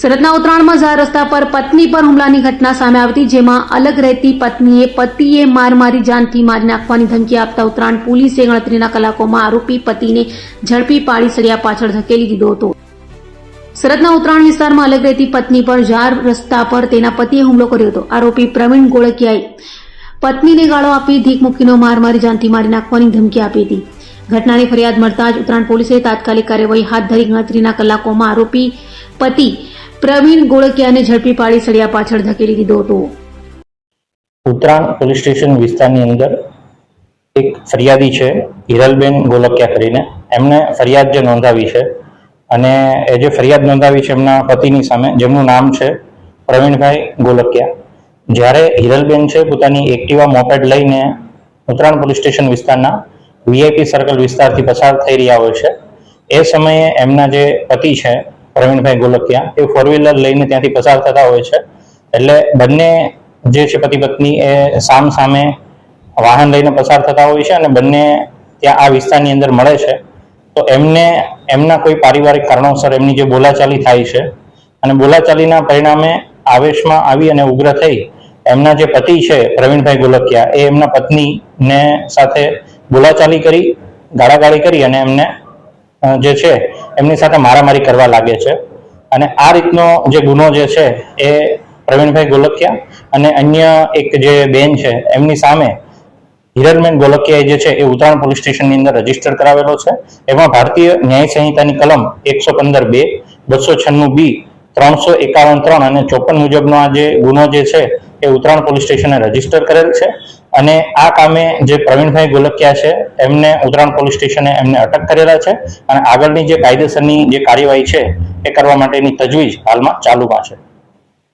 સુરતના ઉત્તરાયણમાં જાહેર રસ્તા પર પત્ની પર હુમલાની ઘટના સામે આવી હતી, જેમાં અલગ રહેતી પત્નીએ પતિએ મારી જાનથી મારી નાખવાની ધમકી આપતા ઉત્તરાયણ પોલીસે ગણતરીના કલાકોમાં આરોપી પતિને ઝડપી પાડી સળિયા પાછળ ધકેલી દીધો હતો। સુરતના ઉત્તરાયણ વિસ્તારમાં અલગ રહેતી પત્ની પર જાહેર રસ્તા પર તેના પતિએ હુમલો કર્યો હતો। આરોપી પ્રવીણ ગોળકિયાએ પત્નીને ગાળો આપી ધીક મૂકીનો મારી જાનથી મારી નાખવાની ધમકી આપી હતી। ઘટનાની ફરિયાદ મળતા જ ઉત્તરાયણ પોલીસે તાત્કાલિક કાર્યવાહી હાથ ધરી ગણતરીના કલાકોમાં આરોપી પતિ પ્રવીણ ગોળકિયાને ઝડપી પાડી સળિયા પાછળ ધકેલી દીધો હતો। ઉત્તરાયણ પોલીસ સ્ટેશન વિસ્તારની અંદર એક ફરિયાદી છે હિરલબેન ગોળકિયા કરીને, એમને ફરિયાદ જે નોંધાવી છે અને એ જે ફરિયાદ નોંધાવી છે એમના પતિની સામે, જેમનું નામ છે પ્રવીણભાઈ ગોળકિયા। જ્યારે હિરલબેન છે પોતાની એક્ટિવા મોપેડ લઈને ઉત્તરાયણ પોલીસ સ્ટેશન વિસ્તારના વીઆઈપી સર્કલ વિસ્તારથી પસાર થઈ રહ્યા હોય છે, એ સમયે એમના જે પતિ છે પ્રવીણભાઈ ગોળકિયા એ ફોર વ્હીલર લઈને ત્યાંથી પસાર થતા હોય છે। એટલે બંને જે છે પતિ પત્ની એ સામ સામે વાહન લઈને પસાર થતા હોય છે અને બંને ત્યાં આ વિસ્તારની અંદર મળે છે। તો એમના કોઈ પારિવારિક કારણોસર એમની જે બોલાચાલી થાય છે અને બોલાચાલીના પરિણામે આવેશમાં આવી અને ઉગ્ર થઈ એમના જે પતિ છે પ્રવીણભાઈ ગોળકિયા એ એમના પત્નીને સાથે બોલાચાલી કરી, ગાળાગાળી કરી અને એમને જે છે એમની સાથે મારામારી કરવા લાગે છે। અને આ રીતનો જે ગુનો જે છે એ પ્રવીણભાઈ ગોળકિયા અને અન્ય એક જે બેન છે એમની સામે હિરલબેન ગોળકિયા જે છે એ ઉત્તરાયણ પોલીસ સ્ટેશનની અંદર રજીસ્ટર કરાવેલો છે। એમાં ભારતીય ન્યાય સંહિતાની કલમ 115(2), 296(b), 351(3) અને 54 મુજબનો આ જે ગુનો જે છે એ ઉત્તરાયણ પોલીસ સ્ટેશને રજીસ્ટર કરેલ છે। અને આ કામે જે પ્રવીણભાઈ ગોળકિયા છે એમને ઉત્તરાયણ પોલીસ સ્ટેશને એમને અટક કરેલા છે અને આગળની જે કાયદેસરની જે કાર્યવાહી છે એ કરવા માટેની તજવીજ હાલમાં ચાલુમાં છે।